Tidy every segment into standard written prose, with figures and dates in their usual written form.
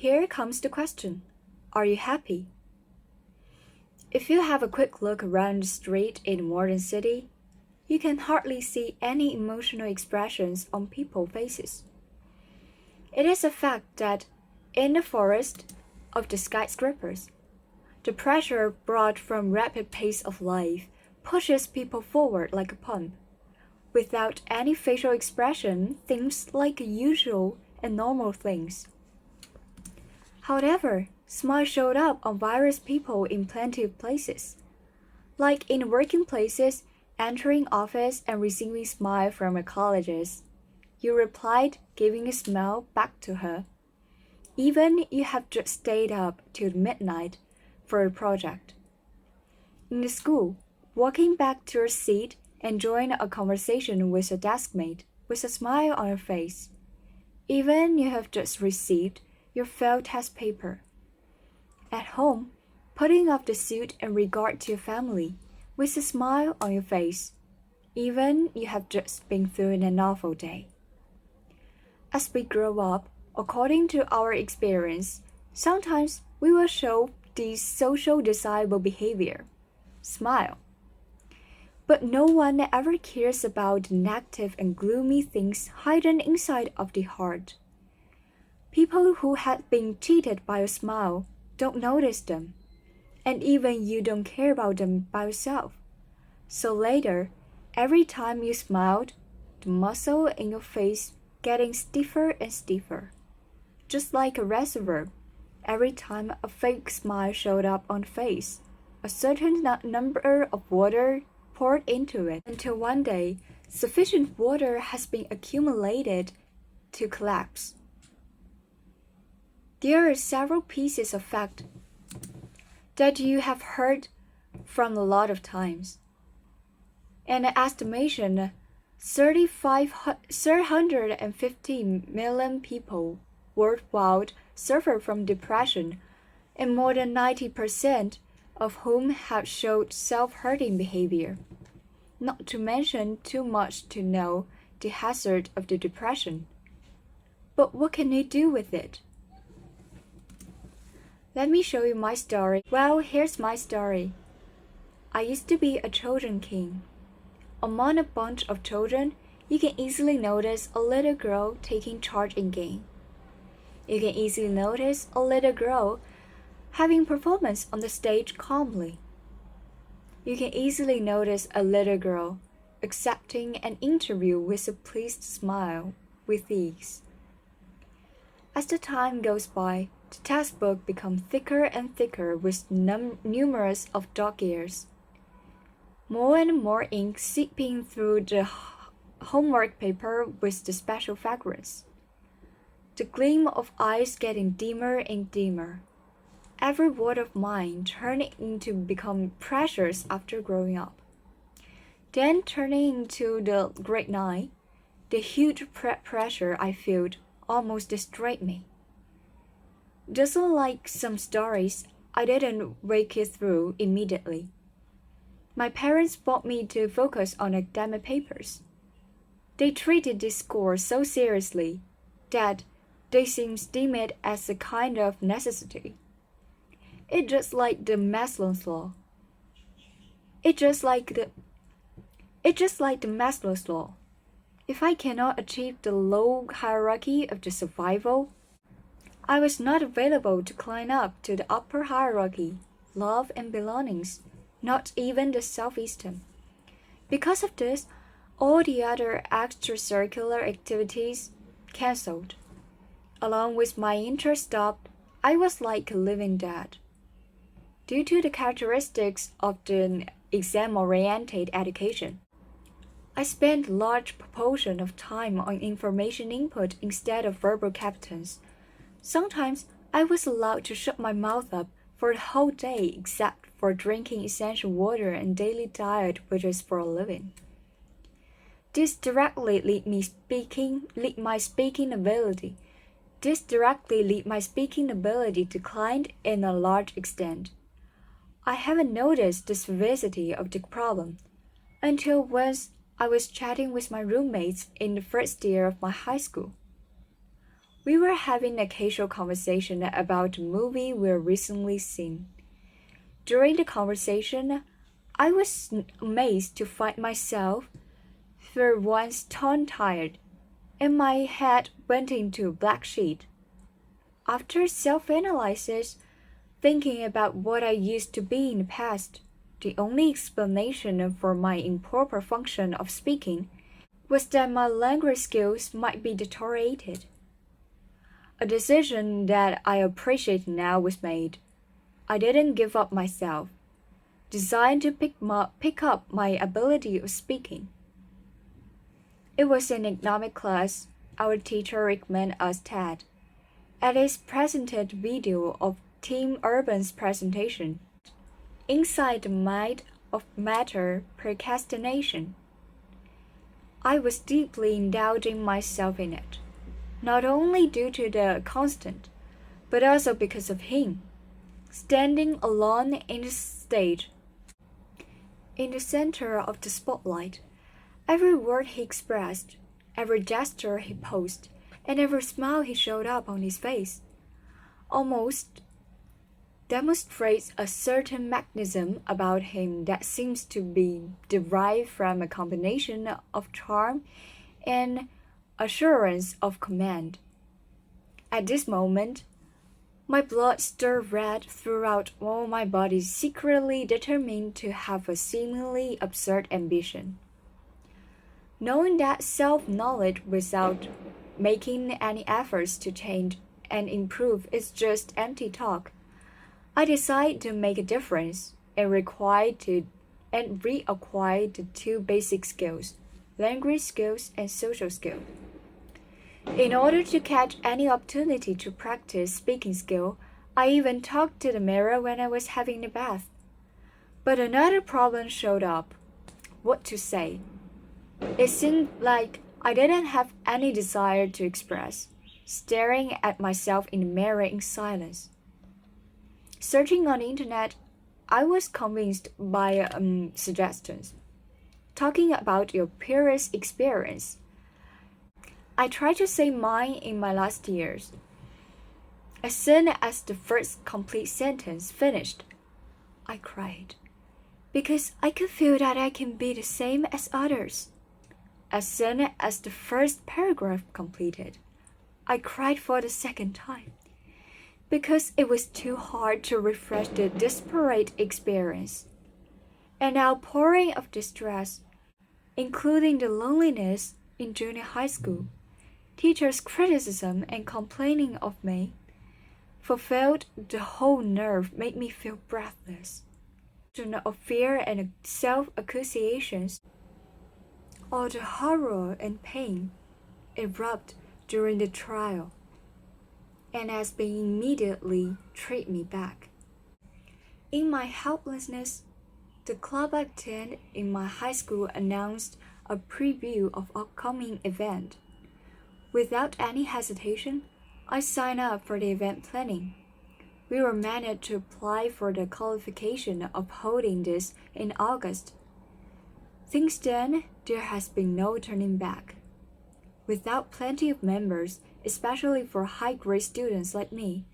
Here comes the question. Are you happy? If you have a quick look around the street in a modern city, you can hardly see any emotional expressions on people's faces. It is a fact that in the forest of the skyscrapers, the pressure brought from rapid pace of life pushes people forward like a pump. Without any facial expression, things like usual and normal things. However, smiles showed up on various people in plenty of places. Like in working places, entering office and receiving smile from her colleagues. You replied, giving a smile back to her. Even you have just stayed up till midnight for a project. In the school, walking back to your seat and join a conversation with a deskmate with a smile on your face. Even you have just received your failed test paper. At home, putting off the suit in regard to your family with a smile on your face. Even you have just been through an awful day. As we grow up, according to our experience, sometimes we will show this social desirable behavior. Smile. But no one ever cares about the negative and gloomy things hidden inside of the heart. People who have been cheated by a smile don't notice them, and even you don't care about them by yourself. So later, every time you smiled, the muscle in your face getting stiffer and stiffer. Just like a reservoir, every time a fake smile showed up on the face, a certain number of water poured into it until one day, sufficient water has been accumulated to collapse. There are several pieces of fact that you have heard from a lot of times. An estimation 350 million people worldwide suffer from depression, and more than 90% of whom have showed self-hurting behavior. Not to mention too much to know the hazard of the depression. But what can you do with it? Let me show you my story. Well, here's my story. I used to be a children king. Among a bunch of children, you can easily notice a little girl taking charge in game. You can easily notice a little girl having performance on the stage calmly. You can easily notice a little girl accepting an interview with a pleased smile with ease. As the time goes by, the textbook becomes thicker and thicker with numerous of dog ears. More and more ink seeping through the homework paper with the special fragrance. The gleam of eyes getting dimmer and dimmer. Every word of mine turning into become precious after growing up. Then turning into the grade 9, the huge pressure I felt almost destroyed me. Just like some stories, I didn't wake it through immediately. My parents brought me to focus on academic papers. They treated this score so seriously that they seemed to deem it as a kind of necessity. It's just like the Maslow's law. It's just like the Maslow's law. If I cannot achieve the low hierarchy of the survival, I was not available to climb up to the upper hierarchy, love and belongings, not even the self-esteem. Because of this, all the other extracurricular activities cancelled. Along with my interest stopped, I was like a living dead. Due to the characteristics of the exam-oriented education, I spent a large proportion of time on information input instead of verbal competence. Sometimes I was allowed to shut my mouth up for the whole day except for drinking essential water and daily diet, which is for a living. This directly led my speaking ability declined in a large extent. I haven't noticed the severity of the problem until once I was chatting with my roommates in the first year of my high school. We were having a casual conversation about a movie we'd recently seen. During the conversation, I was amazed to find myself for once tongue-tied, and my head went into a black sheet. After self-analysis, thinking about what I used to be in the past, the only explanation for my improper function of speaking was that my language skills might be deteriorated. A decision that I appreciate now was made. I didn't give up myself, designed to pick up my ability of speaking. It was an economic class. Our teacher recommended us TED. At his presented video of Team Urban's presentation, Inside the Mind of Matter Procrastination. I was deeply indulging myself in it, not only due to the constant, but also because of him, standing alone in the stage, in the center of the spotlight. Every word he expressed, every gesture he posed, and every smile he showed up on his face almost demonstrates a certain magnetism about him that seems to be derived from a combination of charm and assurance of command. At this moment, my blood stirred red throughout all my body, secretly determined to have a seemingly absurd ambition. Knowing that self-knowledge without making any efforts to change and improve is just empty talk, I decided to make a difference and reacquire the two basic skills, language skills and social skills. In order to catch any opportunity to practice speaking skill, I even talked to the mirror when I was having a bath. But another problem showed up: what to say. It seemed like I didn't have any desire to express, staring at myself in the mirror in silence. Searching on the internet, I was convinced by suggestions. Talking about your previous experience. I tried to say mine in my last years. As soon as the first complete sentence finished, I cried, because I could feel that I can be the same as others. As soon as the first paragraph completed, I cried for the second time, because it was too hard to refresh the disparate experience. An outpouring of distress, including the loneliness in junior high school, teachers' criticism and complaining of me, fulfilled the whole nerve, made me feel breathless. Of fear and self-accusations, all the horror and pain erupted during the trial, and has been immediately treat me back. In my helplessness, the club I attended in my high school announced a preview of upcoming event. Without any hesitation, I signed up for the event planning. We were managed to apply for the qualification of holding this in August. Since then, there has been no turning back. Without plenty of members, especially for high-grade students like me,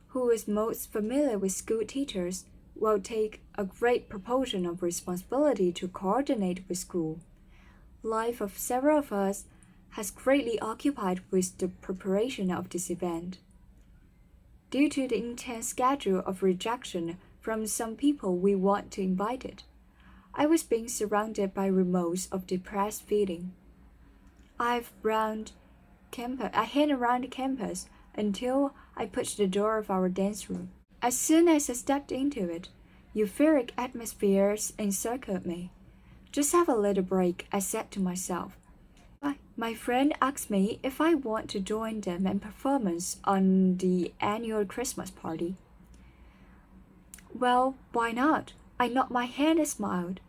who is most familiar with school teachers, will take a great proportion of responsibility to coordinate with school. Life of several of us has greatly occupied with the preparation of this event. Due to the intense schedule of rejection from some people we want to invite it, I was being surrounded by remorse of depressed feeling. I hang around the campus until I pushed the door of our dance room. As soon as I stepped into it, euphoric atmospheres encircled me. Just have a little break, I said to myself. My friend asked me if I want to join them in performance on the annual Christmas party. Well, why not? I nodded my head and smiled,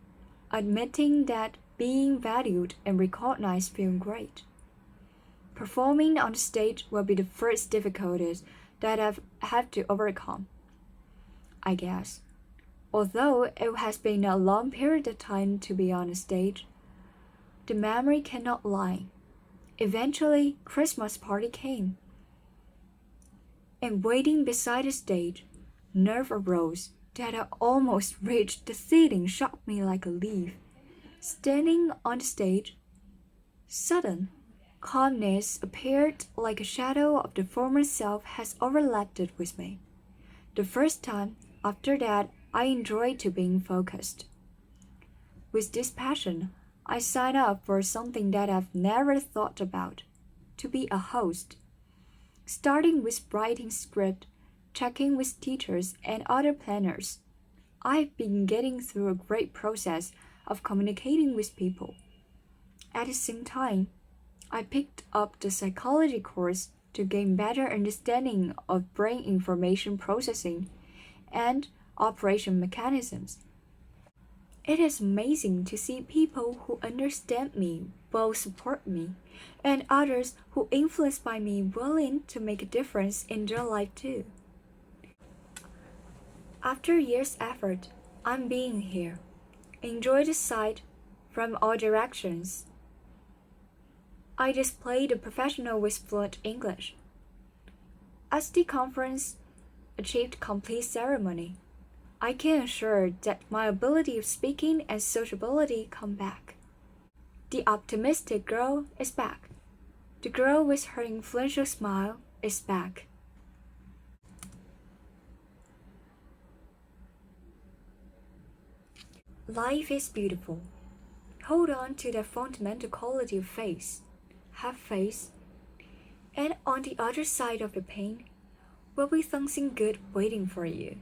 admitting that being valued and recognized feels great. Performing on the stage will be the first difficulties that I have to overcome, I guess. Although it has been a long period of time to be on the stage, the memory cannot lie. Eventually, Christmas party came. and waiting beside the stage, nerve arose that I almost reached the ceiling shocked me like a leaf. Standing on the stage, sudden calmness appeared like a shadow of the former self has overlapped with me. The first time after that I enjoyed to being focused. With this passion, I signed up for something that I've never thought about, to be a host. Starting with writing script, checking with teachers and other planners, I've been getting through a great process of communicating with people. At the same time, I picked up the psychology course to gain better understanding of brain information processing and operation mechanisms. It is amazing to see people who understand me will support me, and others who influenced by me willing to make a difference in their life too. After years' effort, I'm being here. Enjoy the sight from all directions. I displayed a professional with fluent English. As the conference achieved complete ceremony, I can assure that my ability of speaking and sociability come back. The optimistic girl is back. The girl with her influential smile is back. Life is beautiful. Hold on to the fundamental quality of faith. Have faith. And on the other side of the pain will be something good waiting for you.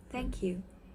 Thank you.